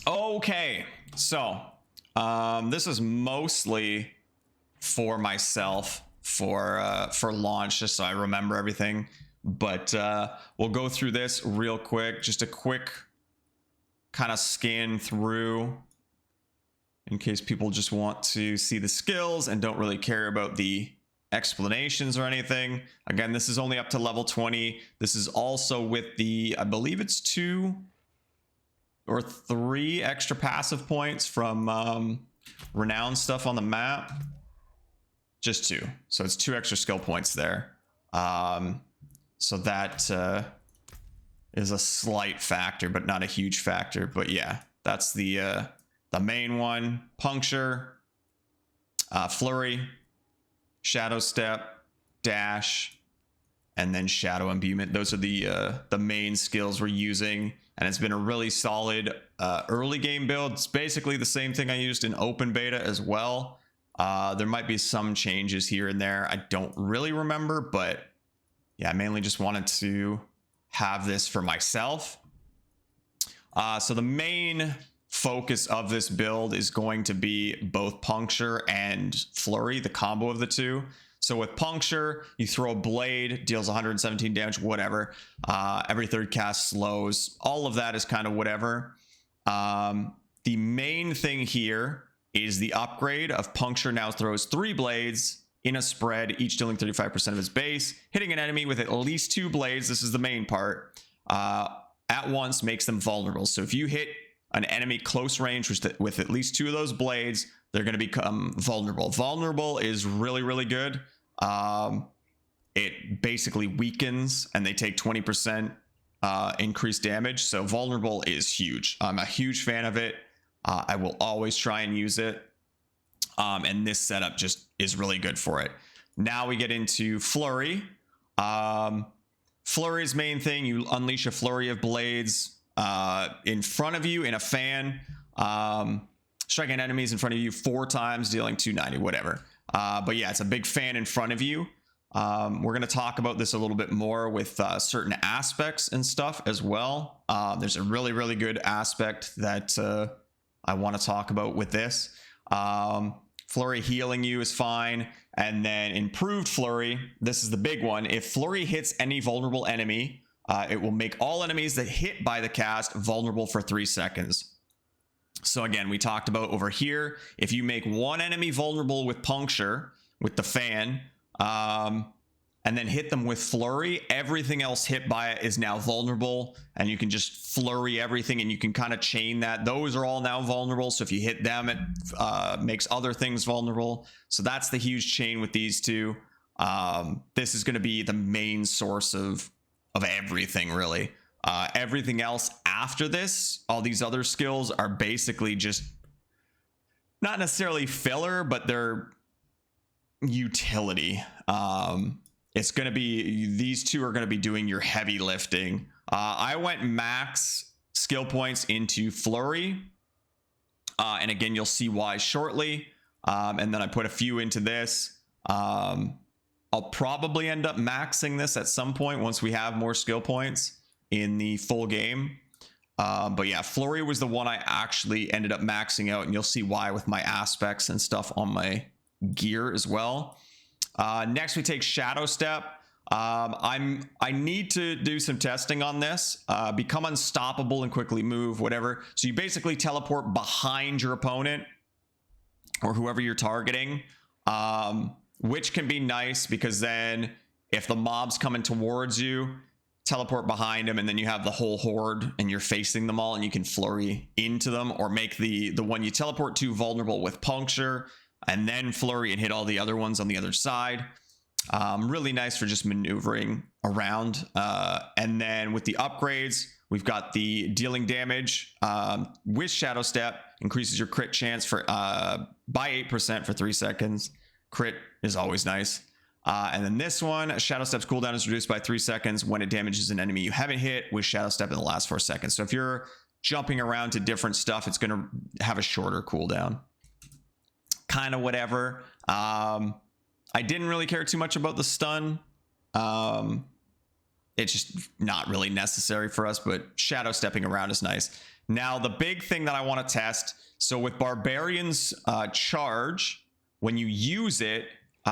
Okay, so this is mostly for myself for launch, just so I remember everything. But we'll go through this real quick, just a quick kind of scan through in case people just want to see the skills and don't really care about the explanations or anything. Again, this is only up to level 20. This is also with the, I believe it's 2 or 3 extra passive points from Renown stuff on the map. Just 2. So it's 2 extra skill points there. So that is a slight factor, but not a huge factor. But yeah, that's the main one. Puncture, Flurry, Shadow Step, Dash, and then Shadow Imbuement. Those are the main skills we're using, and it's been a really solid early game build. It's basically the same thing I used in open beta as well. There might be some changes here and there. I don't really remember, but yeah, I mainly just wanted to have this for myself. So the main focus of this build is going to be both Puncture and Flurry, the combo of the two. So with Puncture, you throw a blade, deals 117 damage, whatever. Every third cast slows. All of that is kind of whatever. The main thing here is the upgrade of Puncture now throws 3 blades in a spread, each dealing 35% of its base. Hitting an enemy with at least 2 blades, this is the main part, at once makes them vulnerable. So if you hit an enemy close range with at least 2 of those blades, they're going to become vulnerable. Vulnerable is really, really good. It basically weakens and they take 20% increased damage. So vulnerable is huge. I'm a huge fan of it. I will always try and use it. And this setup just is really good for it. Now we get into Flurry. Flurry's main thing, you unleash a flurry of blades in front of you in a fan, striking enemies in front of you 4 times, dealing 290, whatever. But yeah, it's a big fan in front of you. We're going to talk about this a little bit more with certain aspects and stuff as well. There's a really, really good aspect that I want to talk about with this. Flurry healing you is fine. And then improved Flurry, this is the big one. If Flurry hits any vulnerable enemy, it will make all enemies that hit by the cast vulnerable for 3 seconds. So again, we talked about over here, if you make one enemy vulnerable with Puncture, with the fan, and then hit them with Flurry, everything else hit by it is now vulnerable, and you can just flurry everything, and you can kind of chain that. Those are all now vulnerable, so if you hit them, it makes other things vulnerable. So that's the huge chain with these two. This is going to be the main source of everything, really. Everything else after this, all these other skills are basically just not necessarily filler, but they're utility. It's going to be, these two are going to be doing your heavy lifting. I went max skill points into Flurry. And again, you'll see why shortly. And then I put a few into this. I'll probably end up maxing this at some point once we have more skill points in the full game. But yeah, Flurry was the one I actually ended up maxing out, and you'll see why with my aspects and stuff on my gear as well. Next we take Shadow Step. I need to do some testing on this. Become unstoppable and quickly move, whatever. So you basically teleport behind your opponent or whoever you're targeting, which can be nice because then if the mob's coming towards you, teleport behind them, and then you have the whole horde and you're facing them all, and you can flurry into them, or make the one you teleport to vulnerable with Puncture, and then flurry and hit all the other ones on the other side. Really nice for just maneuvering around. And then with the upgrades, we've got the dealing damage with Shadow Step, increases your crit chance for by 8% for 3 seconds. Crit is always nice. And then this one, Shadow Step's cooldown is reduced by 3 seconds when it damages an enemy you haven't hit with Shadow Step in the last 4 seconds. So if you're jumping around to different stuff, it's going to have a shorter cooldown. Kind of whatever. I didn't really care too much about the stun. It's just not really necessary for us, but Shadow Stepping around is nice. Now, the big thing that I want to test, so with Barbarian's charge, when you use it,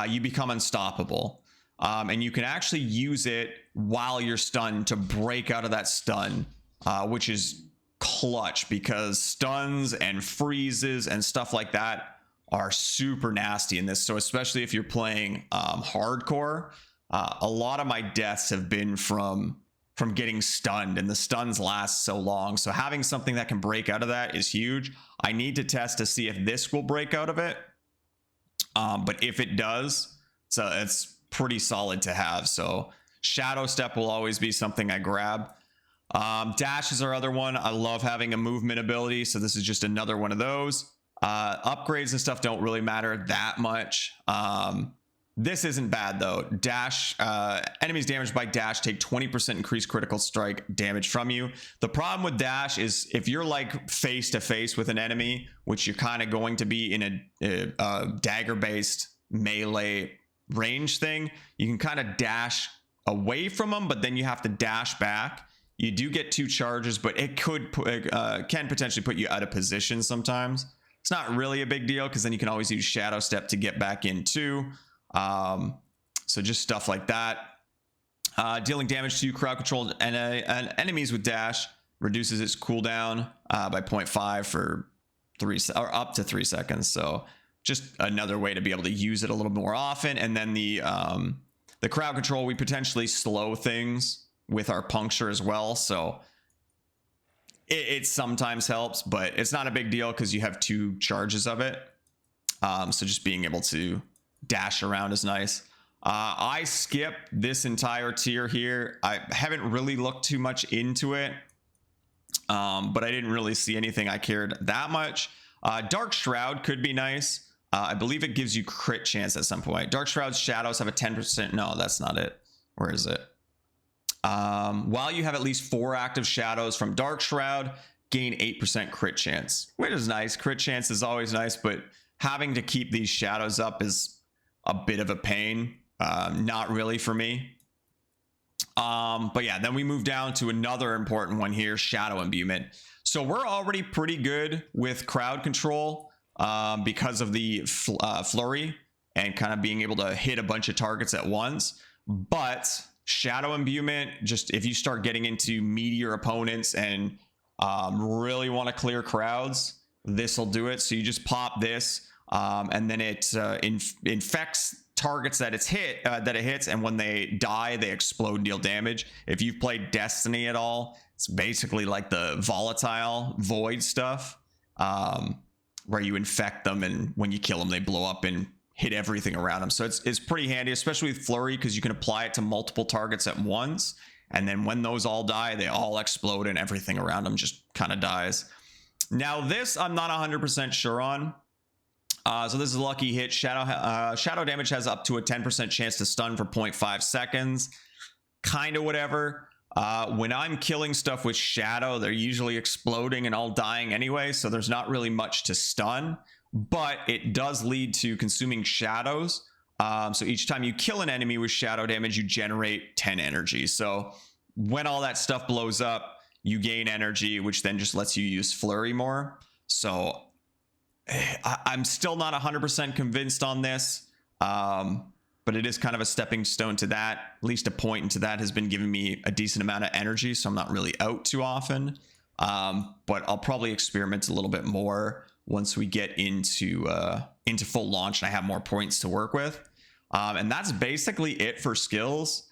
you become unstoppable. And you can actually use it while you're stunned to break out of that stun, which is clutch because stuns and freezes and stuff like that are super nasty in this. So especially if you're playing hardcore, a lot of my deaths have been from getting stunned, and the stuns last so long. So having something that can break out of that is huge. I need to test to see if this will break out of it. But if it does, so it's pretty solid to have. So Shadow Step will always be something I grab. Dash is our other one. I love having a movement ability, so this is just another one of those. Upgrades and stuff don't really matter that much. This isn't bad though. Dash, enemies damaged by dash take 20% increased critical strike damage from you. The problem with dash is if you're like face to face with an enemy, which you're kind of going to be in a dagger based melee range thing, you can kind of dash away from them, but then you have to dash back. You do get 2 charges, but it can potentially put you out of position sometimes. It's not really a big deal because then you can always use Shadow Step to get back in too. So just stuff like that. Dealing damage to crowd controlled enemies with dash reduces its cooldown by 0.5 for 3 or up to 3 seconds. So just another way to be able to use it a little more often. And then the crowd control, we potentially slow things with our puncture as well. So it sometimes helps, but it's not a big deal because you have 2 charges of it. So just being able to dash around is nice. I skip this entire tier here. I haven't really looked too much into it, but I didn't really see anything I cared that much. Dark Shroud could be nice. I believe it gives you crit chance at some point. Dark Shroud's shadows have a 10%. No, that's not it. Where is it? While you have at least 4 active shadows from Dark Shroud, gain 8% crit chance, which is nice. Crit chance is always nice, but having to keep these shadows up is a bit of a pain. Not really for me. But yeah, then we move down to another important one here, Shadow Imbuement. So we're already pretty good with crowd control because of the flurry and kind of being able to hit a bunch of targets at once. But Shadow Imbuement, just if you start getting into meatier opponents and really want to clear crowds, this will do it. So you just pop this and then it infects targets that it hits, and when they die, they explode and deal damage. If you've played Destiny at all, it's basically like the volatile void stuff, where you infect them, and when you kill them, they blow up and hit everything around them. So it's pretty handy, especially with Flurry, because you can apply it to multiple targets at once, and then when those all die, they all explode and everything around them just kind of dies. Now this I'm not 100% sure on. So this is a lucky hit. Shadow damage has up to a 10% chance to stun for 0.5 seconds. Kind of whatever. When I'm killing stuff with Shadow, they're usually exploding and all dying anyway, so there's not really much to stun. But it does lead to consuming shadows. So each time you kill an enemy with Shadow damage, you generate 10 energy. So when all that stuff blows up, you gain energy, which then just lets you use Flurry more. So I'm still not 100% convinced on this, but it is kind of a stepping stone to that. At least a point into that has been giving me a decent amount of energy, so I'm not really out too often. But I'll probably experiment a little bit more once we get into full launch and I have more points to work with. And that's basically it for skills.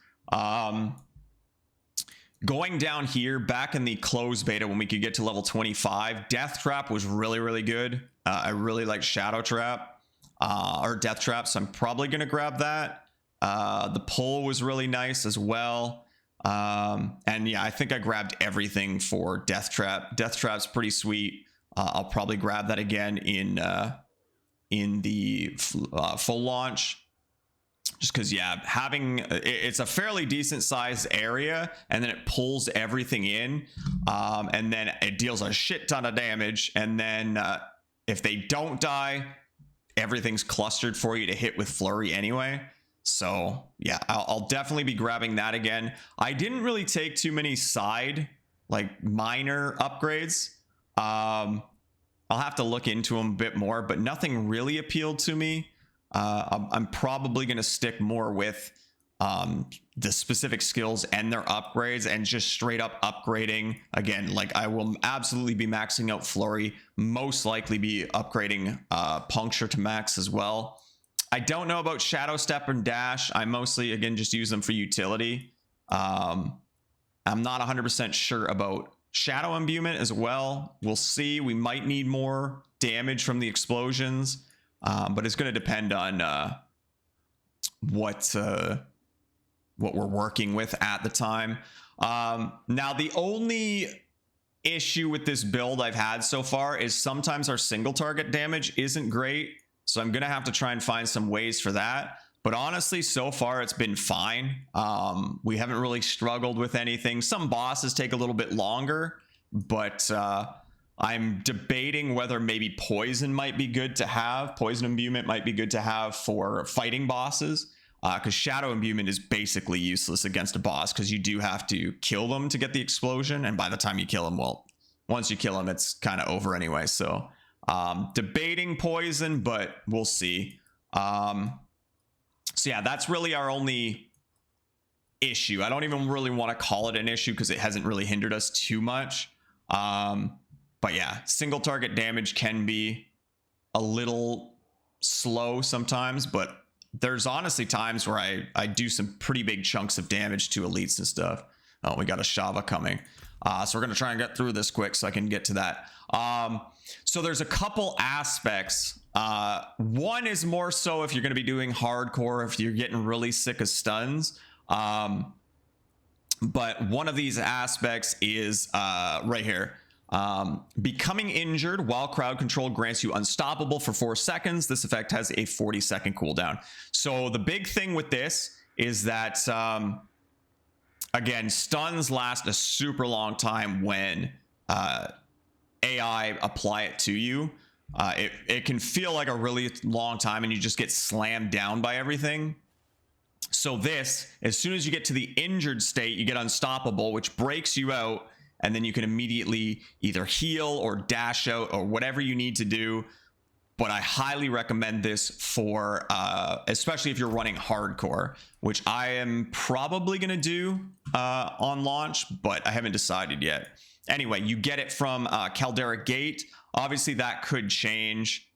Going down here, back in the closed beta when we could get to level 25, Death Trap was really, really good. I really like Shadow Trap, or Death Trap, so I'm probably going to grab that. The pull was really nice as well. And yeah, I think I grabbed everything for Death Trap. Death Trap's pretty sweet. I'll probably grab that again in the full launch. Just because, yeah, it's a fairly decent sized area, and then it pulls everything in, and then it deals a shit ton of damage, and then if they don't die, everything's clustered for you to hit with Flurry anyway. So yeah, I'll definitely be grabbing that again. I didn't really take too many side, like minor upgrades. I'll have to look into them a bit more, but nothing really appealed to me. I'm probably going to stick more with the specific skills and their upgrades, and just straight up upgrading. Again, like I will absolutely be maxing out Flurry, most likely be upgrading Puncture to max as well. I don't know about Shadow Step and Dash. I mostly, again, just use them for utility. I'm not 100% sure about Shadow Imbuement as well. We'll see. We might need more damage from the explosions, but it's going to depend on what we're working with at the time. Now, the only issue with this build I've had so far is sometimes our single target damage isn't great, so I'm going to have to try and find some ways for that. But honestly, so far it's been fine. We haven't really struggled with anything. Some bosses take a little bit longer, but I'm debating whether maybe poison might be good to have. Poison imbuement might be good to have for fighting bosses, because shadow imbuement is basically useless against a boss, because you do have to kill them to get the explosion, and by the time you kill them, well, once you kill them, it's kind of over anyway. So debating poison, but we'll see. So yeah, that's really our only issue. I don't even really want to call it an issue because it hasn't really hindered us too much. But yeah, single target damage can be a little slow sometimes, but there's honestly times where I do some pretty big chunks of damage to elites and stuff. Oh, we got a Shava coming. So we're going to try and get through this quick so I can get to that. So there's a couple aspects. One is more so if you're going to be doing hardcore, if you're getting really sick of stuns. But one of these aspects is right here. Becoming injured while crowd control grants you unstoppable for 4 seconds. This effect has a 40-second cooldown. So the big thing with this is that, again, stuns last a super long time when AI apply it to you. It can feel like a really long time and you just get slammed down by everything. So this, as soon as you get to the injured state, you get unstoppable, which breaks you out, and then you can immediately either heal or dash out or whatever you need to do. But I highly recommend this for, especially if you're running hardcore, which I am probably going to do on launch, but I haven't decided yet. Anyway, you get it from Caldera Gate. Obviously, that could change.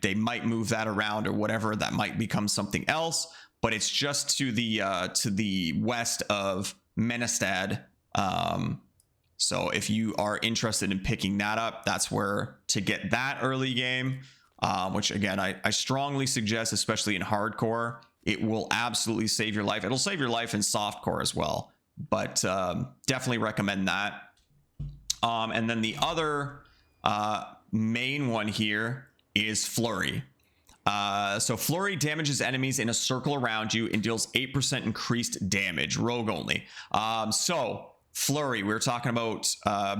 They might move that around or whatever. That might become something else. But it's just to the west of Menestad. So if you are interested in picking that up, that's where to get that early game. Which again, I strongly suggest, especially in hardcore. It will absolutely save your life. It'll save your life in softcore as well. But definitely recommend that. And then the other main one here is Flurry. So Flurry damages enemies in a circle around you and deals 8% increased damage, rogue only. So Flurry, we were talking about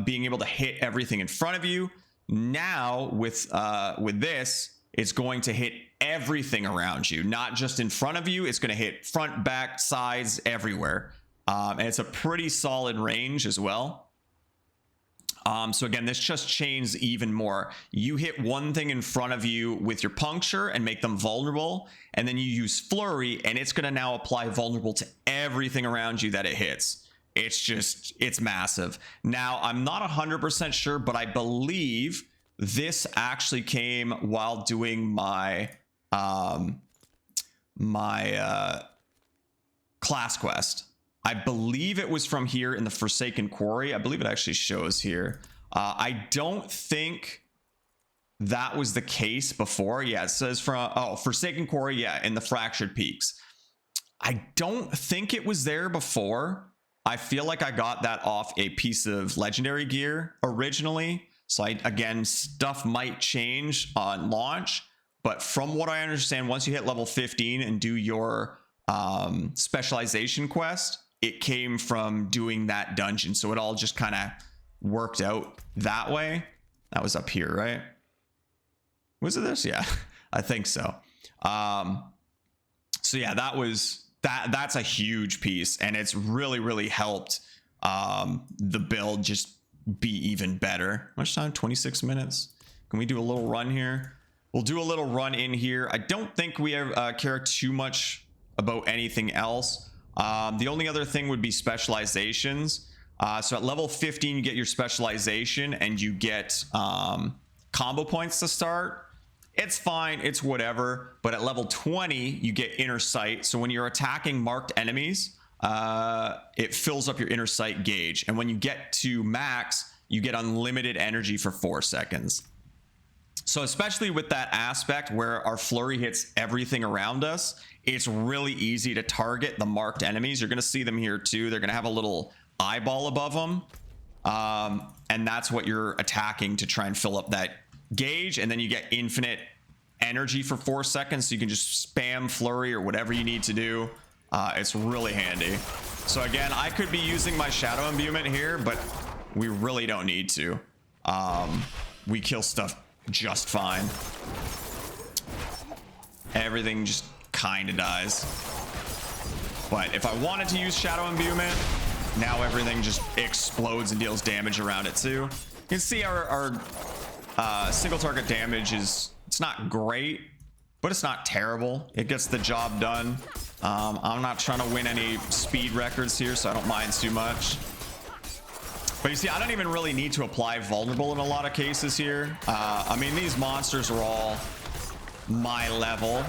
being able to hit everything in front of you. Now with this, it's going to hit everything around you, not just in front of you. It's going to hit front, back, sides, everywhere. And it's a pretty solid range as well. So again, this just chains even more. You hit one thing in front of you with your puncture and make them vulnerable, and then you use Flurry, and it's going to now apply vulnerable to everything around you that it hits. It's massive. Now, I'm not 100% sure, but I believe this actually came while doing my class quest. I believe it was from here in the Forsaken Quarry. I believe it actually shows here. I don't think that was the case before. Yeah, it says from, Forsaken Quarry, yeah, in the Fractured Peaks. I don't think it was there before. I feel like I got that off a piece of legendary gear originally. So again, stuff might change on launch. But from what I understand, once you hit level 15 and do your specialization quest, it came from doing that dungeon. So it all just kind of worked out that way. That was up here, right? Was it this? Yeah, I think so. So yeah, that's a huge piece, and it's really, really helped the build just be even better. How much time? 26 minutes. Can we do a little run here? We'll do a little run in here. I don't think we care too much about anything else. The only other thing would be specializations. So at level 15, you get your specialization and you get combo points to start. It's fine, it's whatever. But at level 20, you get inner sight. So when you're attacking marked enemies, it fills up your inner sight gauge. And when you get to max, you get unlimited energy for 4 seconds. So especially with that aspect where our flurry hits everything around us, it's really easy to target the marked enemies. You're going to see them here too. They're going to have a little eyeball above them. And that's what you're attacking to try and fill up that gauge. And then you get infinite energy for 4 seconds. So you can just spam flurry or whatever you need to do. It's really handy. So again, I could be using my shadow imbuement here, but we really don't need to. We kill stuff just fine. Everything just kind of dies. But if I wanted to use shadow imbuement, now everything just explodes and deals damage around it too. You can see our single target damage it's not great, but it's not terrible. It gets the job done. I'm not trying to win any speed records here, so I don't mind too much. But you see, I don't even really need to apply vulnerable in a lot of cases here. I mean, these monsters are all my level,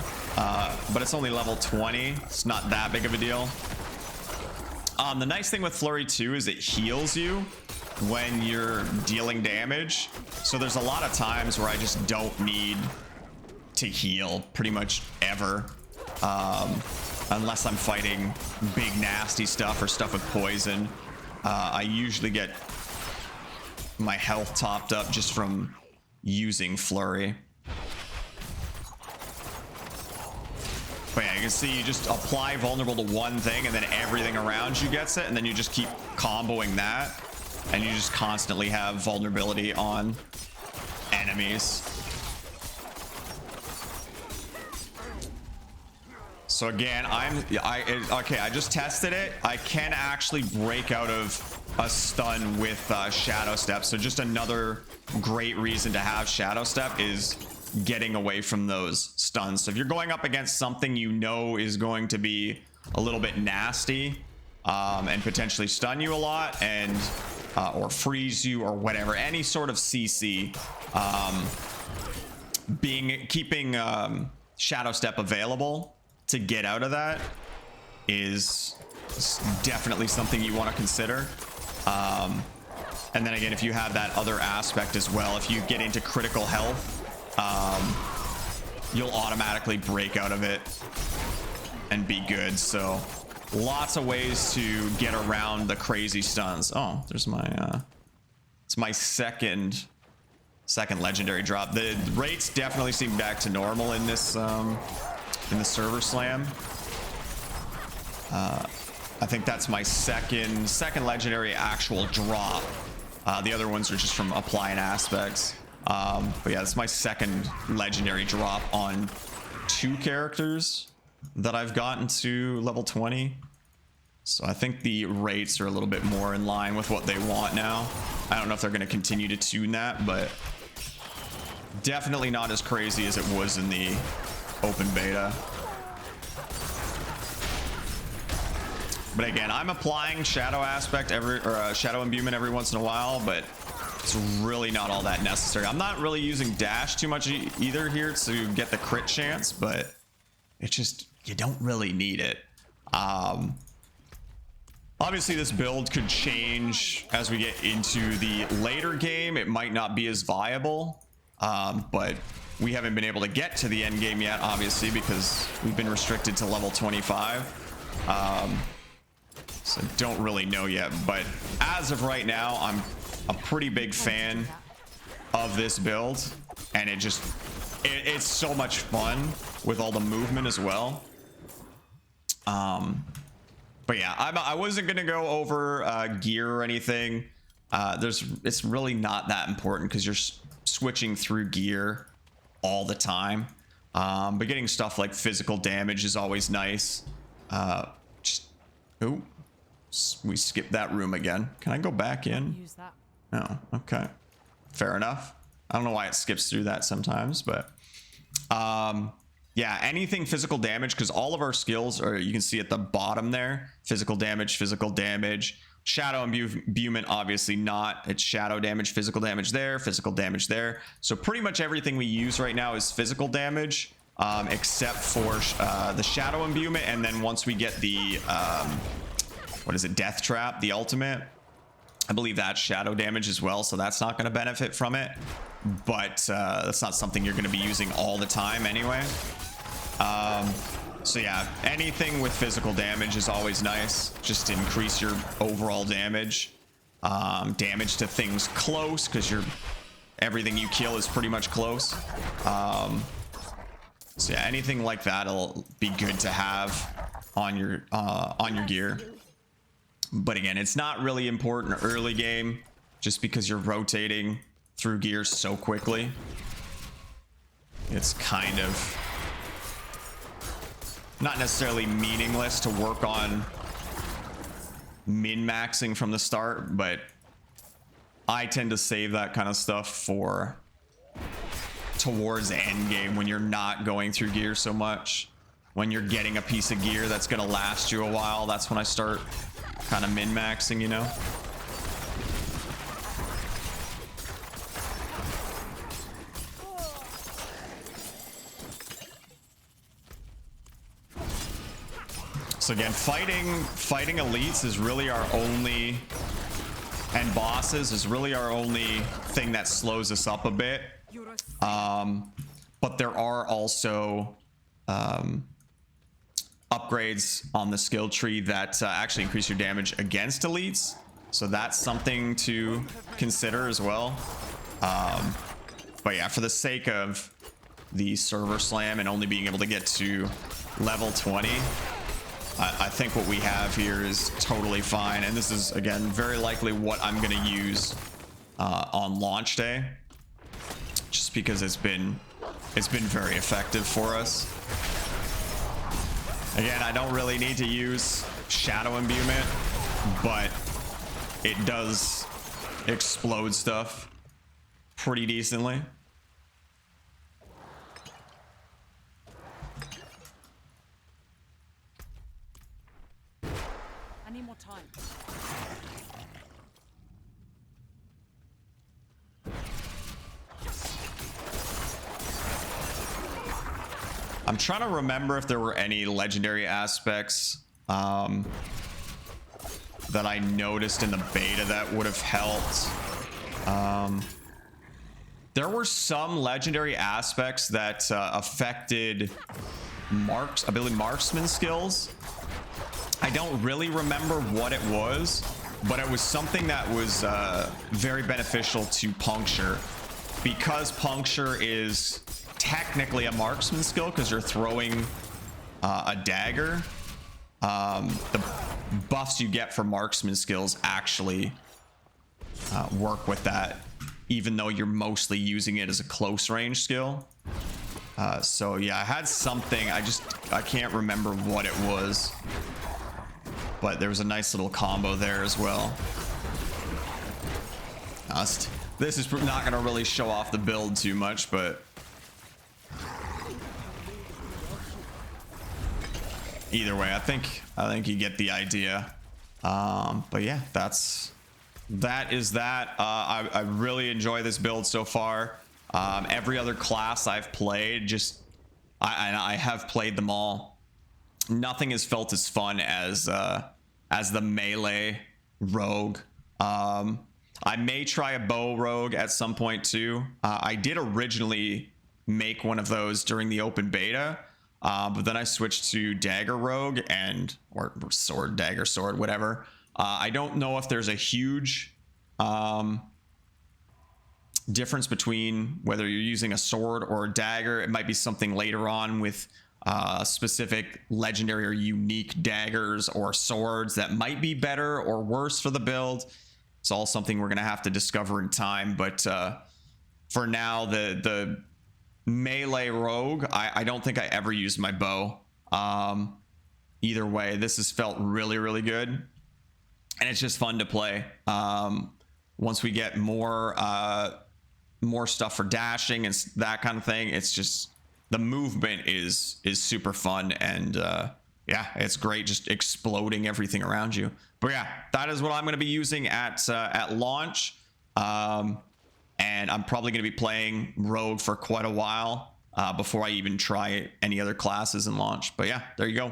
but it's only level 20. It's not that big of a deal. The nice thing with Flurry 2 is it heals you when you're dealing damage. So there's a lot of times where I just don't need to heal pretty much ever. Unless I'm fighting big nasty stuff or stuff with poison. I usually get my health topped up just from using Flurry. But yeah, you can see you just apply vulnerable to one thing and then everything around you gets it, and then you just keep comboing that, and you just constantly have vulnerability on enemies. So again, I just tested it. I can actually break out of a stun with Shadow Step. So just another great reason to have Shadow Step is getting away from those stuns. So if you're going up against something you know is going to be a little bit nasty and potentially stun you a lot and or freeze you or whatever, any sort of CC, keeping Shadow Step available to get out of that is definitely something you want to consider. And then again, if you have that other aspect as well, if you get into critical health, you'll automatically break out of it and be good. So lots of ways to get around the crazy stuns. Oh, there's my it's my second legendary drop. The rates definitely seem back to normal in this in the server slam. I think that's my second legendary actual drop. The other ones are just from applying aspects. But yeah, that's my second legendary drop on 2 characters that I've gotten to level 20. So I think the rates are a little bit more in line with what they want now. I don't know if they're going to continue to tune that, but definitely not as crazy as it was in the open beta. But again, I'm applying shadow aspect shadow imbuement every once in a while, but it's really not all that necessary. I'm not really using dash too much either here to get the crit chance, but it's just, you don't really need it. Obviously this build could change as we get into the later game. It might not be as viable, but we haven't been able to get to the end game yet, obviously, because we've been restricted to level 25. So don't really know yet, but as of right now, I'm a pretty big fan of this build, and it's so much fun with all the movement as well. But yeah, I wasn't gonna go over gear or anything. It's really not that important because you're switching through gear all the time. But getting stuff like physical damage is always nice. We skipped that room again. Can I go back in? Oh, okay. Fair enough. I don't know why it skips through that sometimes, but yeah, anything physical damage, because all of our skills are, you can see at the bottom there, physical damage, shadow imbuement, obviously not. It's shadow damage, physical damage there, physical damage there. So pretty much everything we use right now is physical damage, except for the shadow imbuement. And then once we get the, what is it, death trap, the ultimate, I believe that's shadow damage as well. So that's not going to benefit from it. But that's not something you're going to be using all the time anyway. So yeah, anything with physical damage is always nice, just to increase your overall damage. Damage to things close, because everything you kill is pretty much close. So yeah, anything like that'll be good to have on your gear. But again, it's not really important early game, just because you're rotating through gears so quickly. It's kind of not necessarily meaningless to work on min-maxing from the start, but I tend to save that kind of stuff for towards end game, when you're not going through gear so much. When you're getting a piece of gear that's going to last you a while, that's when I start kind of min-maxing, you know? So again, fighting elites is really our only, and bosses is really our only thing that slows us up a bit. But there are also upgrades on the skill tree that actually increase your damage against elites. So that's something to consider as well. But yeah, for the sake of the server slam and only being able to get to level 20, I think what we have here is totally fine. And this is, again, very likely what I'm going to use on launch day, just because it's been very effective for us. Again, I don't really need to use shadow imbuement, but it does explode stuff pretty decently. I need more time. I'm trying to remember if there were any legendary aspects that I noticed in the beta that would have helped. There were some legendary aspects that affected I believe marksman skills. I don't really remember what it was, but it was something that was very beneficial to puncture, because puncture is technically a marksman skill because you're throwing a dagger. The buffs you get for marksman skills actually work with that, even though you're mostly using it as a close range skill. So yeah, I had something, I can't remember what it was, but there was a nice little combo there as well. This is not going to really show off the build too much, but either way, I think you get the idea. But yeah, that is that. I really enjoy this build so far. Every other class I've played, I have played them all. Nothing has felt as fun as the melee rogue. I may try a bow rogue at some point too. I did originally make one of those during the open beta, but then I switched to dagger rogue or sword, dagger, sword, whatever. I don't know if there's a huge difference between whether you're using a sword or a dagger. It might be something later on with specific legendary or unique daggers or swords that might be better or worse for the build. It's all something we're going to have to discover in time. But for now, the melee rogue, I don't think I ever used my bow. Either way, this has felt really, really good. And it's just fun to play. once we get more stuff for dashing and that kind of thing, it's just the movement is super fun, and yeah, it's great just exploding everything around you. But yeah, that is what I'm going to be using at launch, and I'm probably going to be playing Rogue for quite a while before I even try any other classes in launch. But yeah, there you go.